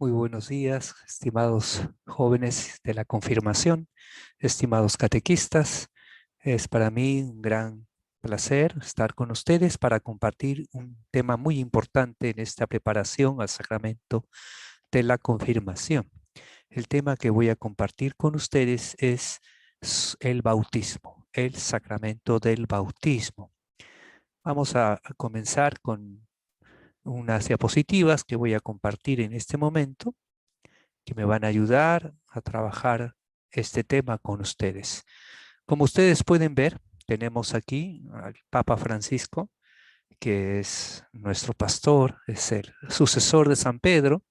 Muy buenos días, estimados jóvenes de la confirmación, estimados catequistas. Es para mí un gran placer estar con ustedes para compartir un tema muy importante en esta preparación al sacramento de la confirmación. El tema que voy a compartir con ustedes es el bautismo, el sacramento del bautismo. Vamos a comenzar con unas diapositivas que voy a compartir en este momento, que me van a ayudar a trabajar este tema con ustedes. Como ustedes pueden ver, tenemos aquí al Papa Francisco, que es nuestro pastor, es el sucesor de San Pedro,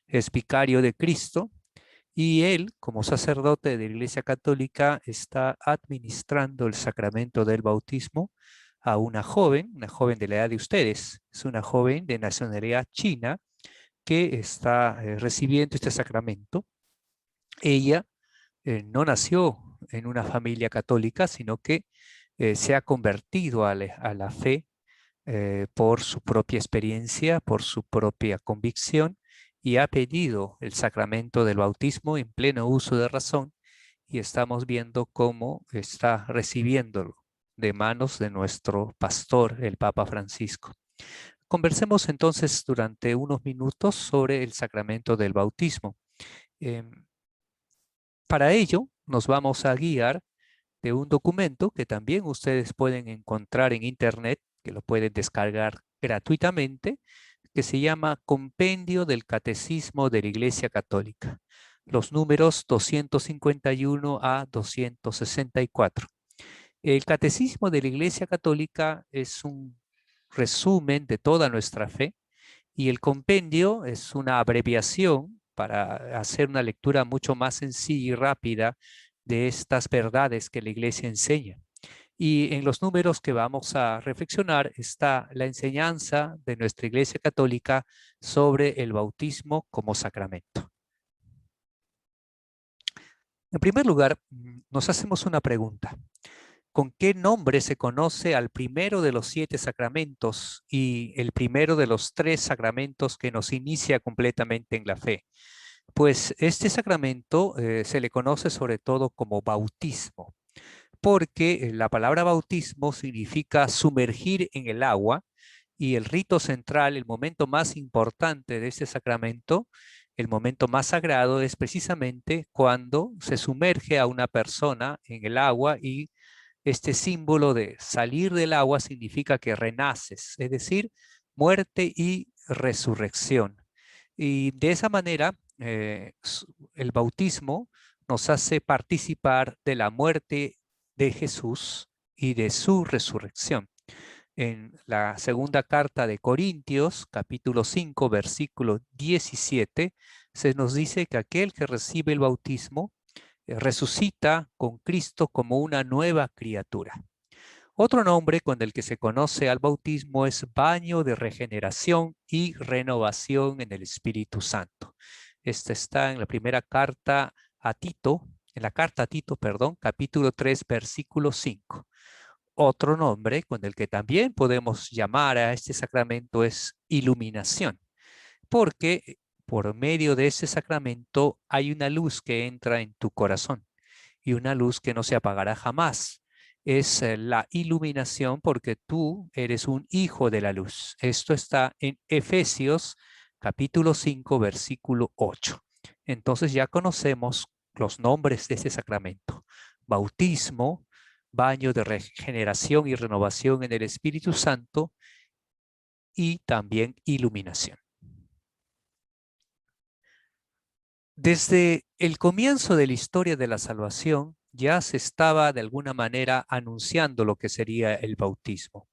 es vicario de Cristo, y él, como sacerdote de la Iglesia Católica, está administrando el sacramento del bautismo a una joven de la edad de ustedes. Es una joven de nacionalidad china que está recibiendo este sacramento. Ella no nació en una familia católica, sino que se ha convertido a la fe por su propia experiencia, por su propia convicción, y ha pedido el sacramento del bautismo en pleno uso de razón, y estamos viendo cómo está recibiéndolo de manos de nuestro pastor, el Papa Francisco. Conversemos entonces durante unos minutos sobre el sacramento del bautismo. Para ello, nos vamos a guiar de un documento que también ustedes pueden encontrar en internet, que lo pueden descargar gratuitamente, que se llama Compendio del Catecismo de la Iglesia Católica, los números 251 a 264. El Catecismo de la Iglesia Católica es un resumen de toda nuestra fe, y el compendio es una abreviación para hacer una lectura mucho más sencilla y rápida de estas verdades que la Iglesia enseña. Y en los números que vamos a reflexionar está la enseñanza de nuestra Iglesia Católica sobre el bautismo como sacramento. En primer lugar, nos hacemos una pregunta. ¿Con qué nombre se conoce al primero de los 7 sacramentos y el primero de los 3 sacramentos que nos inicia completamente en la fe? Pues este sacramento se le conoce sobre todo como bautismo, porque la palabra bautismo significa sumergir en el agua, y el rito central, el momento más importante de este sacramento, el momento más sagrado, es precisamente cuando se sumerge a una persona en el agua, y este símbolo de salir del agua significa que renaces, es decir, muerte y resurrección. Y de esa manera, el bautismo nos hace participar de la muerte de Jesús y de su resurrección. En la segunda carta de Corintios, capítulo 5, versículo 17, se nos dice que aquel que recibe el bautismo resucita con Cristo como una nueva criatura. Otro nombre con el que se conoce al bautismo es baño de regeneración y renovación en el Espíritu Santo. Esta está en la primera carta a Tito, en la carta a Tito, perdón, capítulo 3, versículo 5. Otro nombre con el que también podemos llamar a este sacramento es iluminación, porque por medio de ese sacramento hay una luz que entra en tu corazón, y una luz que no se apagará jamás. Es la iluminación, porque tú eres un hijo de la luz. Esto está en Efesios capítulo 5, versículo 8. Entonces ya conocemos los nombres de ese sacramento: bautismo, baño de regeneración y renovación en el Espíritu Santo, y también iluminación. Desde el comienzo de la historia de la salvación ya se estaba de alguna manera anunciando lo que sería el bautismo.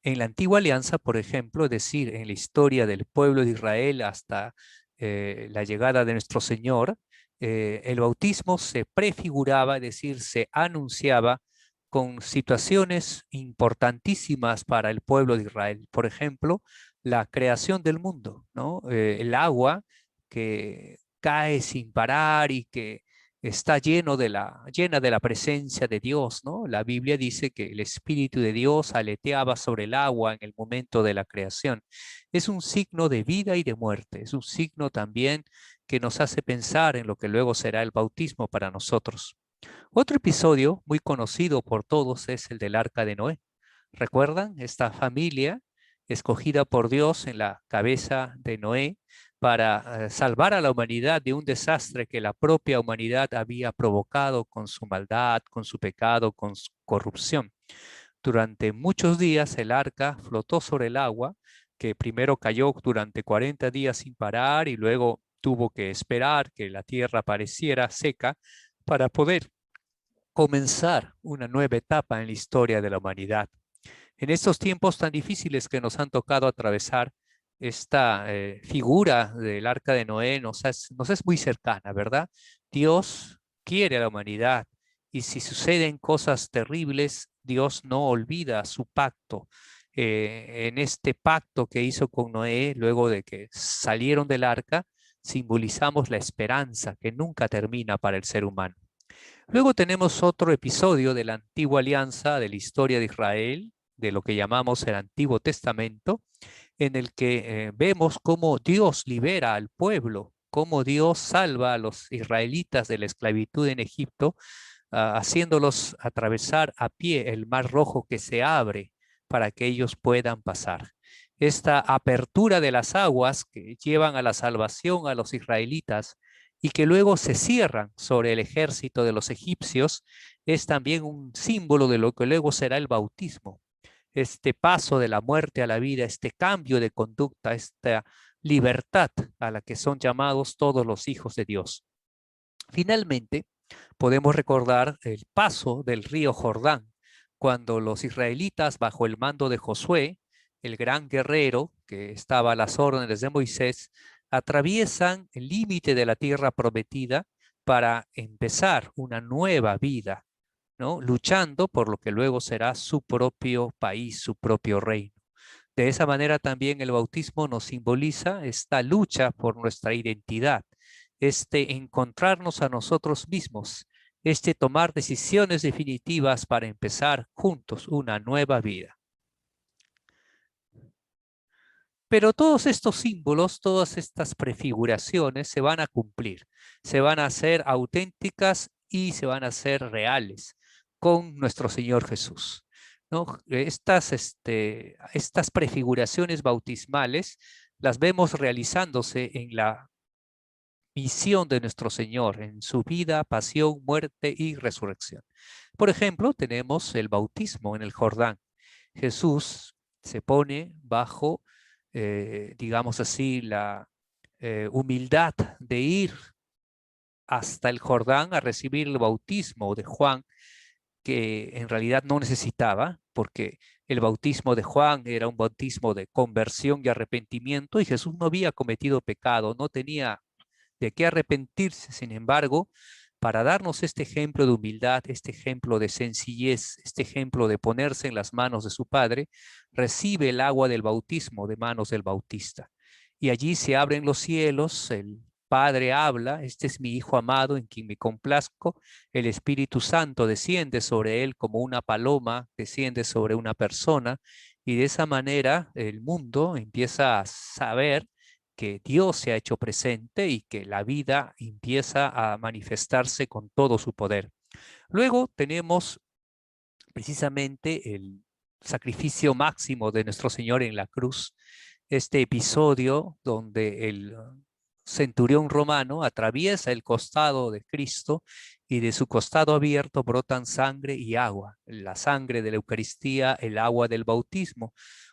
En la antigua alianza, por ejemplo, es decir, en la historia del pueblo de Israel hasta la llegada de nuestro Señor, el bautismo se prefiguraba, es decir, se anunciaba con situaciones importantísimas para el pueblo de Israel. Por ejemplo, la creación del mundo, ¿no? El agua que cae sin parar y que está llena de la presencia de Dios, ¿no? La Biblia dice que el Espíritu de Dios aleteaba sobre el agua en el momento de la creación. Es un signo de vida y de muerte, es un signo también que nos hace pensar en lo que luego será el bautismo para nosotros. Otro episodio muy conocido por todos es el del Arca de Noé. ¿Recuerdan esta familia escogida por Dios en la cabeza de Noé para salvar a la humanidad de un desastre que la propia humanidad había provocado con su maldad, con su pecado, con su corrupción? Durante muchos días el arca flotó sobre el agua, que primero cayó durante 40 días sin parar y luego tuvo que esperar que la tierra pareciera seca para poder comenzar una nueva etapa en la historia de la humanidad. En estos tiempos tan difíciles que nos han tocado atravesar, esta figura del Arca de Noé nos es muy cercana, ¿verdad? Dios quiere a la humanidad y si suceden cosas terribles, Dios no olvida su pacto. En este pacto que hizo con Noé, luego de que salieron del arca, simbolizamos la esperanza que nunca termina para el ser humano. Luego tenemos otro episodio de la antigua alianza de la historia de Israel, de lo que llamamos el Antiguo Testamento, en el que vemos cómo Dios libera al pueblo, cómo Dios salva a los israelitas de la esclavitud en Egipto, haciéndolos atravesar a pie el mar rojo que se abre para que ellos puedan pasar. Esta apertura de las aguas que llevan a la salvación a los israelitas y que luego se cierran sobre el ejército de los egipcios, es también un símbolo de lo que luego será el bautismo. Este paso de la muerte a la vida, este cambio de conducta, esta libertad a la que son llamados todos los hijos de Dios. Finalmente, podemos recordar el paso del río Jordán, cuando los israelitas, bajo el mando de Josué, el gran guerrero que estaba a las órdenes de Moisés, atraviesan el límite de la tierra prometida para empezar una nueva vida, ¿no? Luchando por lo que luego será su propio país, su propio reino. De esa manera también el bautismo nos simboliza esta lucha por nuestra identidad, este encontrarnos a nosotros mismos, este tomar decisiones definitivas para empezar juntos una nueva vida. Pero todos estos símbolos, todas estas prefiguraciones se van a cumplir, se van a hacer auténticas y se van a hacer reales con nuestro Señor Jesús, ¿no? Estas prefiguraciones bautismales las vemos realizándose en la misión de nuestro Señor, en su vida, pasión, muerte y resurrección. Por ejemplo, tenemos el bautismo en el Jordán. Jesús se pone bajo, digamos así, la humildad de ir hasta el Jordán a recibir el bautismo de Juan, que en realidad no necesitaba, porque el bautismo de Juan era un bautismo de conversión y arrepentimiento, y Jesús no había cometido pecado, no tenía de qué arrepentirse. Sin embargo, para darnos este ejemplo de humildad, este ejemplo de sencillez, este ejemplo de ponerse en las manos de su Padre, recibe el agua del bautismo de manos del Bautista. Y allí se abren los cielos, el Padre habla: este es mi Hijo amado en quien me complazco. El Espíritu Santo desciende sobre él como una paloma, desciende sobre una persona, y de esa manera el mundo empieza a saber que Dios se ha hecho presente y que la vida empieza a manifestarse con todo su poder. Luego tenemos precisamente el sacrificio máximo de nuestro Señor en la cruz, este episodio donde el centurión romano atraviesa el costado de Cristo y de su costado abierto brotan sangre y agua, la sangre de la Eucaristía, el agua del bautismo,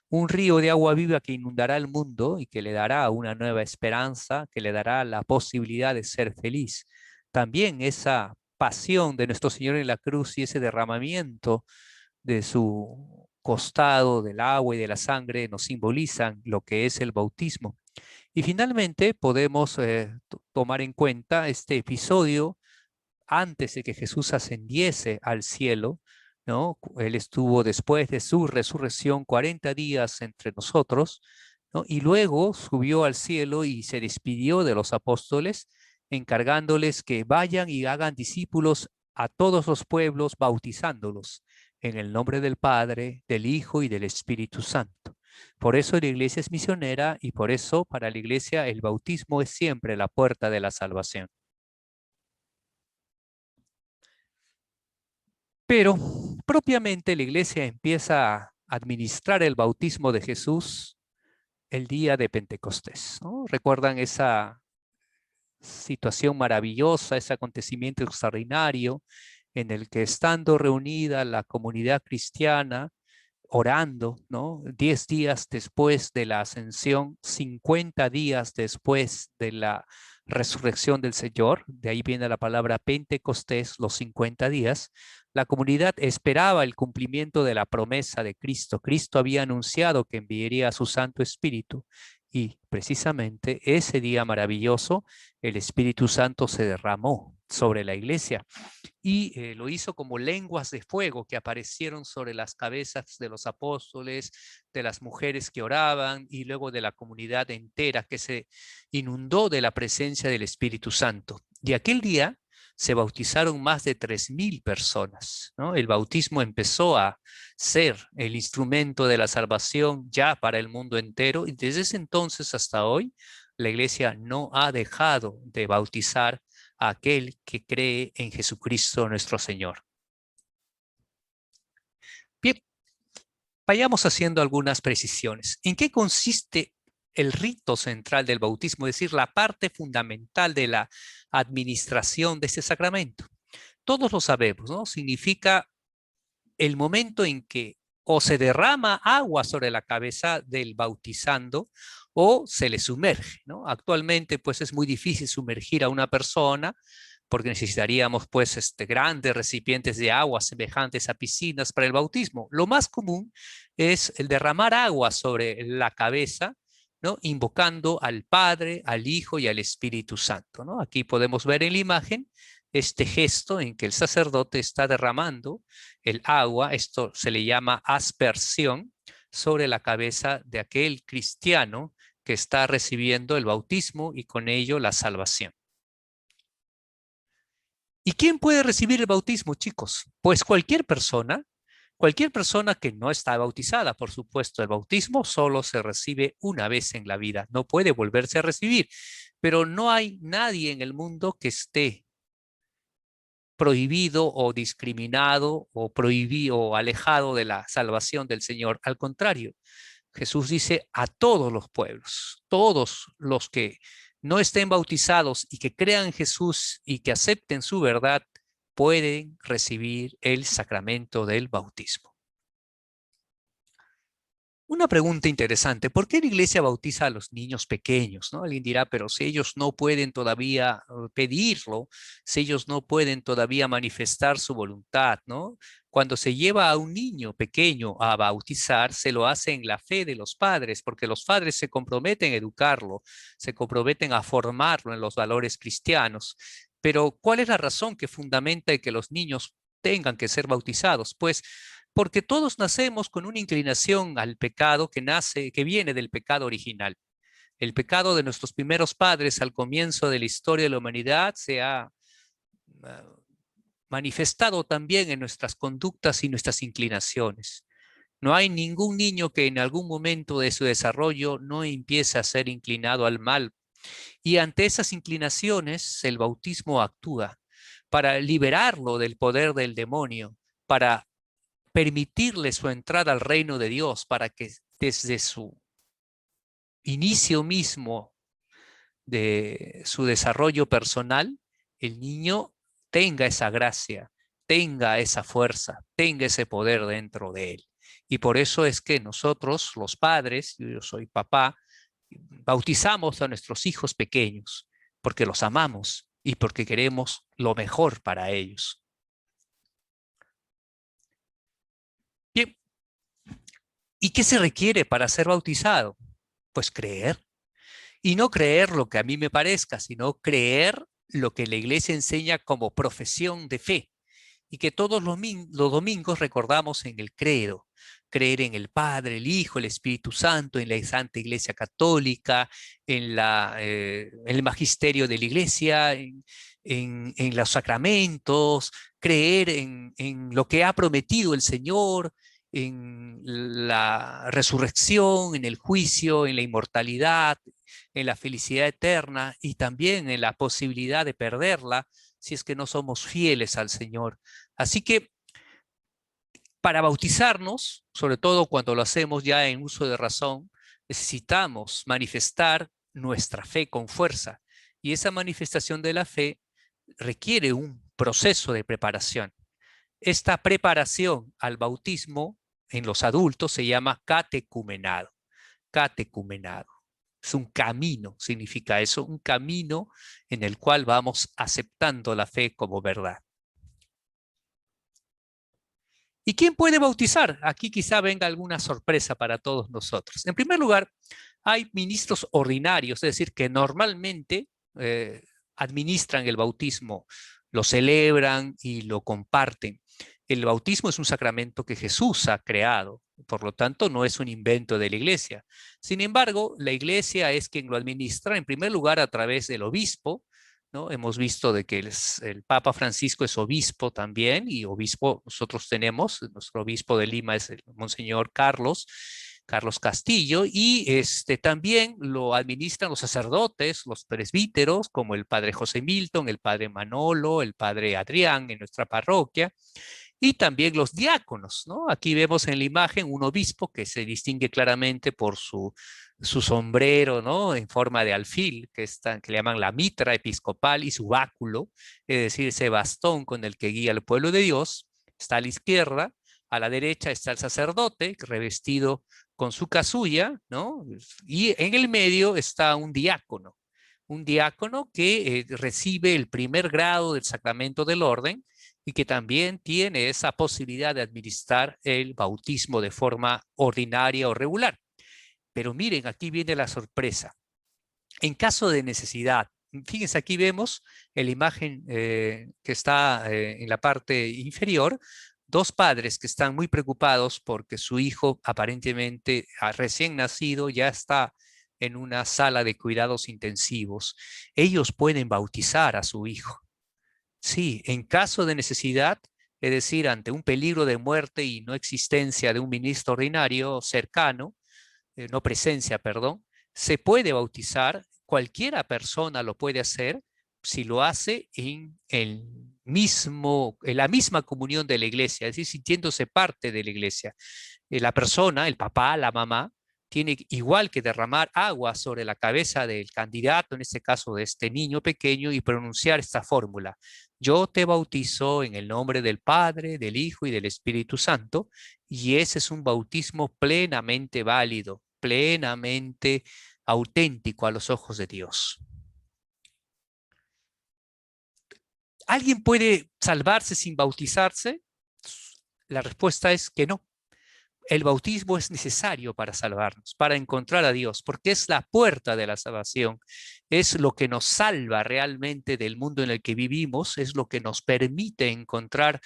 un río de agua viva que inundará el mundo y que le dará una nueva esperanza, que le dará la posibilidad de ser feliz. También esa pasión de nuestro Señor en la cruz y ese derramamiento de su costado, del agua y de la sangre, nos simbolizan lo que es el bautismo. Y finalmente podemos tomar en cuenta este episodio antes de que Jesús ascendiese al cielo, ¿no? Él estuvo después de su resurrección 40 días entre nosotros, ¿no? Y luego subió al cielo y se despidió de los apóstoles encargándoles que vayan y hagan discípulos a todos los pueblos, bautizándolos en el nombre del Padre, del Hijo y del Espíritu Santo. Por eso la iglesia es misionera y por eso para la iglesia el bautismo es siempre la puerta de la salvación. Pero propiamente la iglesia empieza a administrar el bautismo de Jesús el día de Pentecostés, ¿no? ¿Recuerdan esa situación maravillosa, ese acontecimiento extraordinario en el que estando reunida la comunidad cristiana, orando, ¿no? 10 días después de la ascensión, 50 días después de la resurrección del Señor, de ahí viene la palabra Pentecostés, los 50 días, la comunidad esperaba el cumplimiento de la promesa de Cristo. Cristo había anunciado que enviaría a su Santo Espíritu y precisamente ese día maravilloso, el Espíritu Santo se derramó sobre la iglesia y lo hizo como lenguas de fuego que aparecieron sobre las cabezas de los apóstoles, de las mujeres que oraban y luego de la comunidad entera que se inundó de la presencia del Espíritu Santo. Y aquel día se bautizaron más de 3,000 personas, ¿no? El bautismo empezó a ser el instrumento de la salvación ya para el mundo entero y desde ese entonces hasta hoy la iglesia no ha dejado de bautizar a aquel que cree en Jesucristo nuestro Señor. Bien, vayamos haciendo algunas precisiones. ¿En qué consiste el rito central del bautismo, es decir, la parte fundamental de la administración de este sacramento? Todos lo sabemos, ¿no? Significa el momento en que o se derrama agua sobre la cabeza del bautizando o se le sumerge, ¿no? Actualmente, pues es muy difícil sumergir a una persona porque necesitaríamos, pues, grandes recipientes de agua semejantes a piscinas para el bautismo. Lo más común es el derramar agua sobre la cabeza, ¿no? Invocando al Padre, al Hijo y al Espíritu Santo, ¿no? Aquí podemos ver en la imagen este gesto en que el sacerdote está derramando el agua, esto se le llama aspersión, sobre la cabeza de aquel cristiano que está recibiendo el bautismo y con ello la salvación. ¿Y quién puede recibir el bautismo, chicos? Pues cualquier persona que no está bautizada, por supuesto. El bautismo solo se recibe una vez en la vida, no puede volverse a recibir, pero no hay nadie en el mundo que esté prohibido o discriminado o prohibido o alejado de la salvación del Señor. Al contrario, Jesús dice a todos los pueblos, todos los que no estén bautizados y que crean en Jesús y que acepten su verdad, pueden recibir el sacramento del bautismo. Una pregunta interesante, ¿por qué la iglesia bautiza a los niños pequeños? ¿No? Alguien dirá, pero si ellos no pueden todavía pedirlo, si ellos no pueden todavía manifestar su voluntad, ¿no? Cuando se lleva a un niño pequeño a bautizar, se lo hace en la fe de los padres, porque los padres se comprometen a educarlo, se comprometen a formarlo en los valores cristianos. Pero, ¿cuál es la razón que fundamenta que los niños tengan que ser bautizados? Pues porque todos nacemos con una inclinación al pecado que viene del pecado original. El pecado de nuestros primeros padres al comienzo de la historia de la humanidad se ha manifestado también en nuestras conductas y nuestras inclinaciones. No hay ningún niño que en algún momento de su desarrollo no empiece a ser inclinado al mal. Y ante esas inclinaciones, el bautismo actúa para liberarlo del poder del demonio, para permitirle su entrada al reino de Dios, para que desde su inicio mismo de su desarrollo personal, el niño tenga esa gracia, tenga esa fuerza, tenga ese poder dentro de él. Y por eso es que nosotros, los padres, yo soy papá, bautizamos a nuestros hijos pequeños, porque los amamos y porque queremos lo mejor para ellos. Bien, ¿y qué se requiere para ser bautizado? Pues creer. Y no creer lo que a mí me parezca, sino creer lo que la iglesia enseña como profesión de fe. y que todos los domingos recordamos en el credo. Creer en el Padre, el Hijo, el Espíritu Santo, en la Santa Iglesia Católica, en el magisterio de la Iglesia, en los sacramentos, creer en lo que ha prometido el Señor, en la resurrección, en el juicio, en la inmortalidad, en la felicidad eterna y también en la posibilidad de perderla si es que no somos fieles al Señor. Así que para bautizarnos, sobre todo cuando lo hacemos ya en uso de razón, necesitamos manifestar nuestra fe con fuerza. Y esa manifestación de la fe requiere un proceso de preparación. Esta preparación al bautismo en los adultos se llama catecumenado. Catecumenado. Es un camino, significa eso, un camino en el cual vamos aceptando la fe como verdad. ¿Y quién puede bautizar? Aquí quizá venga alguna sorpresa para todos nosotros. En primer lugar, hay ministros ordinarios, es decir, que normalmente administran el bautismo, lo celebran y lo comparten. El bautismo es un sacramento que Jesús ha creado, por lo tanto no es un invento de la Iglesia. Sin embargo, la Iglesia es quien lo administra, en primer lugar a través del obispo, ¿no? Hemos visto de que el Papa Francisco es obispo también, y obispo nosotros tenemos, nuestro obispo de Lima es el Monseñor Carlos Castillo, y también lo administran los sacerdotes, los presbíteros, como el padre José Milton, el padre Manolo, el padre Adrián en nuestra parroquia, y también los diáconos, ¿no? Aquí vemos en la imagen un obispo que se distingue claramente por su sombrero, ¿no? En forma de alfil, que le llaman la mitra episcopal, y su báculo, es decir, ese bastón con el que guía al pueblo de Dios. Está a la izquierda, a la derecha está el sacerdote, revestido con su casulla, ¿no? Y en el medio está un diácono que recibe el primer grado del sacramento del orden, y que también tiene esa posibilidad de administrar el bautismo de forma ordinaria o regular. Pero miren, aquí viene la sorpresa. En caso de necesidad, fíjense, aquí vemos en la imagen que está en la parte inferior, dos padres que están muy preocupados porque su hijo aparentemente recién nacido ya está en una sala de cuidados intensivos. Ellos pueden bautizar a su hijo. Sí, en caso de necesidad, es decir, ante un peligro de muerte y no existencia de un ministro ordinario cercano, no presencia, perdón, se puede bautizar, cualquiera persona lo puede hacer si lo hace en la misma comunión de la iglesia, es decir, sintiéndose parte de la iglesia. La persona, el papá, la mamá, tiene igual que derramar agua sobre la cabeza del candidato, en este caso de este niño pequeño, y pronunciar esta fórmula: yo te bautizo en el nombre del Padre, del Hijo y del Espíritu Santo. Y ese es un bautismo plenamente válido, plenamente auténtico a los ojos de Dios. ¿Alguien puede salvarse sin bautizarse? La respuesta es que no. El bautismo es necesario para salvarnos, para encontrar a Dios, porque es la puerta de la salvación, es lo que nos salva realmente del mundo en el que vivimos, es lo que nos permite encontrar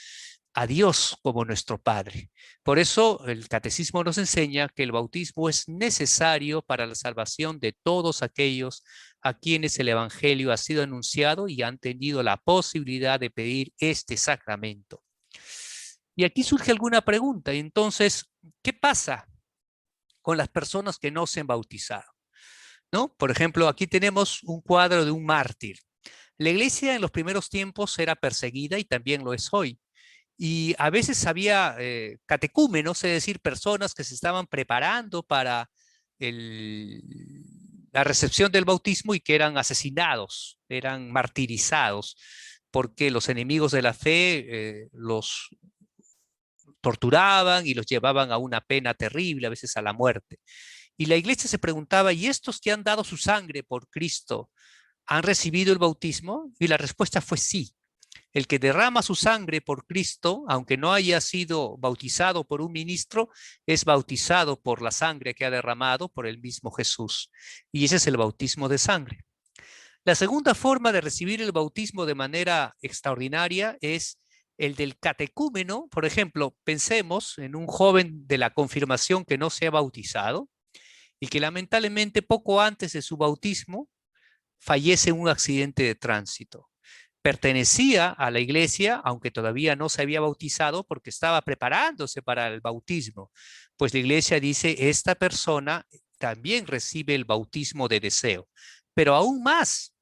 a Dios como nuestro Padre. Por eso el catecismo nos enseña que el bautismo es necesario para la salvación de todos aquellos a quienes el Evangelio ha sido anunciado y han tenido la posibilidad de pedir este sacramento. Y aquí surge alguna pregunta. Entonces, ¿qué pasa con las personas que no se han bautizado? ¿No? Por ejemplo, aquí tenemos un cuadro de un mártir. La iglesia en los primeros tiempos era perseguida y también lo es hoy. Y a veces había catecúmenos, es decir, personas que se estaban preparando para la recepción del bautismo y que eran asesinados, eran martirizados, porque los enemigos de la fe los torturaban y los llevaban a una pena terrible, a veces a la muerte. Y la iglesia se preguntaba: ¿y estos que han dado su sangre por Cristo han recibido el bautismo? Y la respuesta fue sí. El que derrama su sangre por Cristo, aunque no haya sido bautizado por un ministro, es bautizado por la sangre que ha derramado por el mismo Jesús. Y ese es el bautismo de sangre. La segunda forma de recibir el bautismo de manera extraordinaria es El del catecúmeno, por ejemplo, pensemos en un joven de la confirmación que no se ha bautizado y que lamentablemente poco antes de su bautismo fallece en un accidente de tránsito. Pertenecía a la iglesia, aunque todavía no se había bautizado porque estaba preparándose para el bautismo. Pues la iglesia dice, esta persona también recibe el bautismo de deseo. Pero aún más,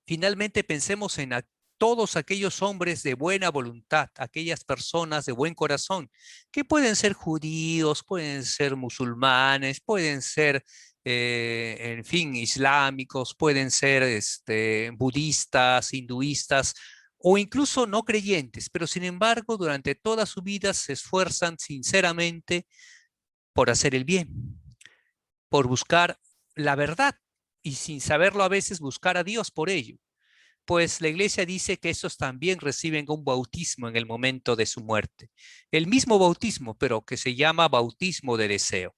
finalmente pensemos en todos aquellos hombres de buena voluntad, aquellas personas de buen corazón, que pueden ser judíos, pueden ser musulmanes, pueden ser, en fin, islámicos, pueden ser budistas, hinduistas o incluso no creyentes, pero sin embargo durante toda su vida se esfuerzan sinceramente por hacer el bien, por buscar la verdad y sin saberlo a veces buscar a Dios por ello. Pues la iglesia dice que esos también reciben un bautismo en el momento de su muerte. El mismo bautismo, pero que se llama bautismo de deseo,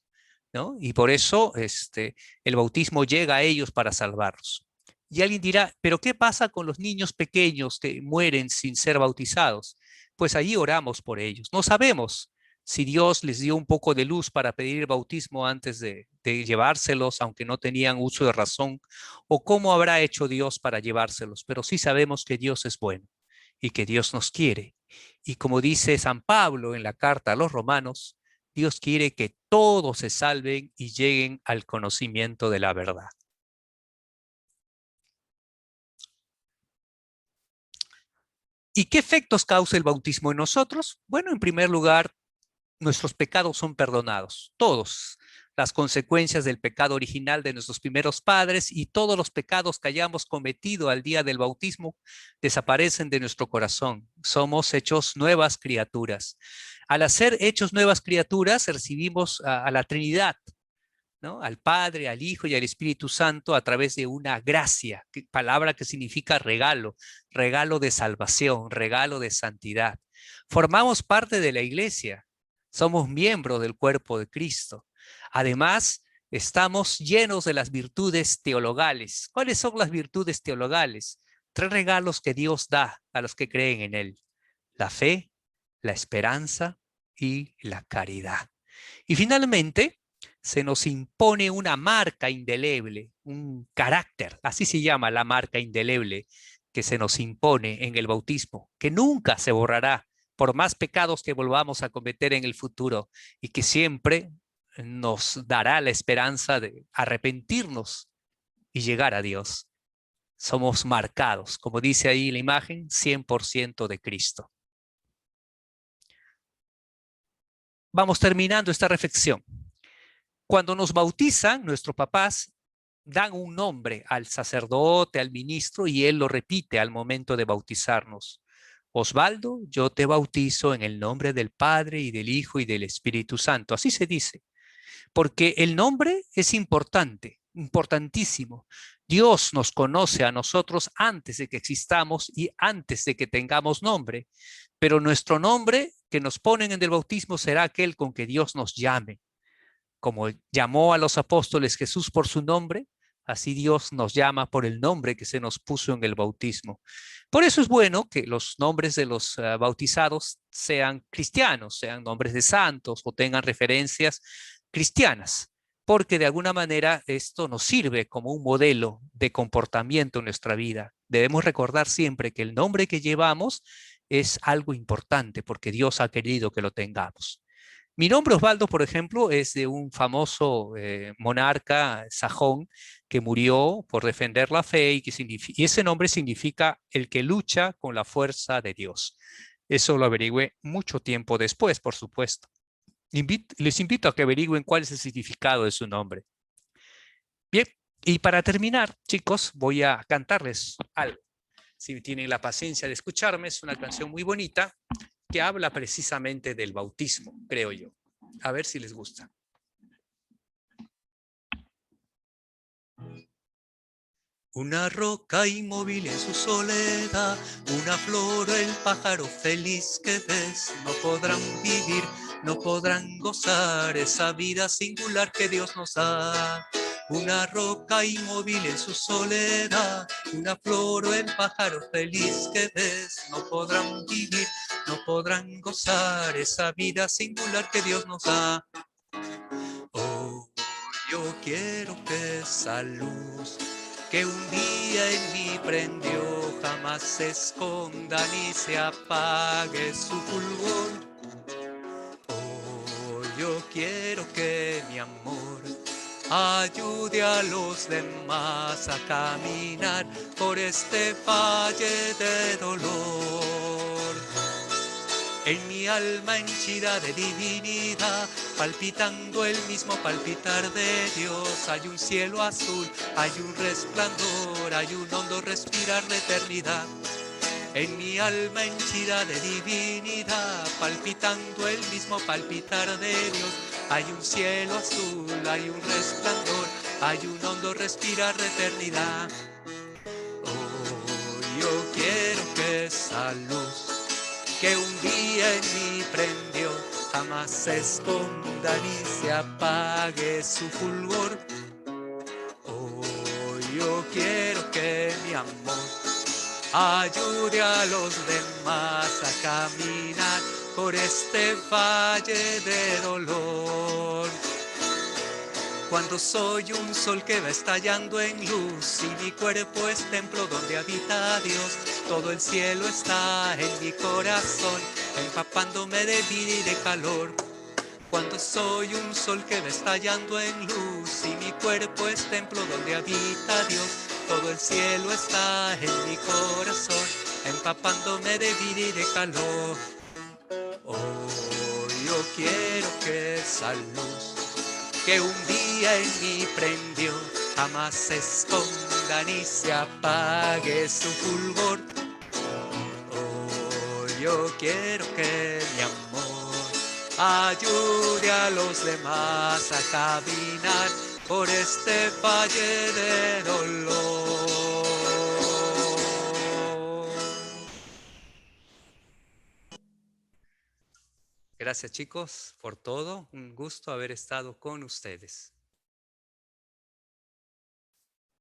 ¿no? Y por eso el bautismo llega a ellos para salvarlos. Y alguien dirá, ¿pero qué pasa con los niños pequeños que mueren sin ser bautizados? Pues allí oramos por ellos. No sabemos si Dios les dio un poco de luz para pedir el bautismo antes de llevárselos, aunque no tenían uso de razón, o cómo habrá hecho Dios para llevárselos, pero sí sabemos que Dios es bueno y que Dios nos quiere. Y como dice San Pablo en la carta a los romanos, Dios quiere que todos se salven y lleguen al conocimiento de la verdad. ¿Y qué efectos causa el bautismo en nosotros? Bueno, en primer lugar, nuestros pecados son perdonados, todos. Las consecuencias del pecado original de nuestros primeros padres y todos los pecados que hayamos cometido al día del bautismo desaparecen de nuestro corazón. Somos hechos nuevas criaturas. Al ser hechos nuevas criaturas, recibimos a la Trinidad, ¿no? Al Padre, al Hijo y al Espíritu Santo a través de una gracia, palabra que significa regalo, regalo de salvación, regalo de santidad. Formamos parte de la iglesia, somos miembros del cuerpo de Cristo. Además, estamos llenos de las virtudes teologales. ¿Cuáles son las virtudes teologales? 3 regalos que Dios da a los que creen en Él: la fe, la esperanza y la caridad. Y finalmente, se nos impone una marca indeleble, un carácter, así se llama la marca indeleble que se nos impone en el bautismo, que nunca se borrará por más pecados que volvamos a cometer en el futuro y que siempre nos dará la esperanza de arrepentirnos y llegar a Dios. Somos marcados, como dice ahí la imagen, 100% de Cristo. Vamos terminando esta reflexión. Cuando nos bautizan, nuestros papás dan un nombre al sacerdote, al ministro, y él lo repite al momento de bautizarnos. Osvaldo, yo te bautizo en el nombre del Padre y del Hijo y del Espíritu Santo. Así se dice, porque el nombre es importante, importantísimo. Dios nos conoce a nosotros antes de que existamos y antes de que tengamos nombre, pero nuestro nombre que nos ponen en el bautismo será aquel con que Dios nos llame. Como llamó a los apóstoles Jesús por su nombre, así Dios nos llama por el nombre que se nos puso en el bautismo. Por eso es bueno que los nombres de los bautizados sean cristianos, sean nombres de santos o tengan referencias cristianas, porque de alguna manera esto nos sirve como un modelo de comportamiento en nuestra vida. Debemos recordar siempre que el nombre que llevamos es algo importante porque Dios ha querido que lo tengamos. Mi nombre Osvaldo, por ejemplo, es de un famoso monarca sajón que murió por defender la fe y ese nombre significa el que lucha con la fuerza de Dios. Eso lo averigüé mucho tiempo después, por supuesto. Les invito a que averigüen cuál es el significado de su nombre. Bien, y para terminar, chicos, voy a cantarles algo. Si tienen la paciencia de escucharme, es una canción muy bonita que habla precisamente del bautismo, creo yo. A ver si les gusta. Una roca inmóvil en su soledad, una flor o el pájaro feliz que ves, no podrán vivir, no podrán gozar esa vida singular que Dios nos da. una roca inmóvil en su soledad, una flor o el pájaro feliz que ves, no podrán vivir, no podrán gozar esa vida singular que Dios nos da. Oh, yo quiero que esa luz que un día en mí prendió jamás se esconda ni se apague su fulgor. Oh, yo quiero que mi amor ayude a los demás a caminar por este valle de dolor. En mi alma henchida de divinidad, palpitando el mismo palpitar de Dios, hay un cielo azul, hay un resplandor, hay un hondo respirar de eternidad. En mi alma henchida de divinidad, palpitando el mismo palpitar de Dios, hay un cielo azul, hay un resplandor, hay un hondo respirar de eternidad. Oh, yo quiero que esa luz que un día en mí prendió jamás se esconda ni se apague su fulgor. Oh, yo quiero que mi amor ayude a los demás a caminar por este valle de dolor. Cuando soy un sol que va estallando en luz y mi cuerpo es templo donde habita Dios, todo el cielo está en mi corazón, empapándome de vida y de calor. Cuando soy un sol que va estallando en luz y mi cuerpo es templo donde habita Dios, todo el cielo está en mi corazón, empapándome de vida y de calor. Oh, yo quiero que esa luz que un día en mí prendió jamás se esconda ni se apague su fulgor. Oh, yo quiero que mi amor ayude a los demás a caminar por este valle de dolor. Gracias chicos por todo, un gusto haber estado con ustedes.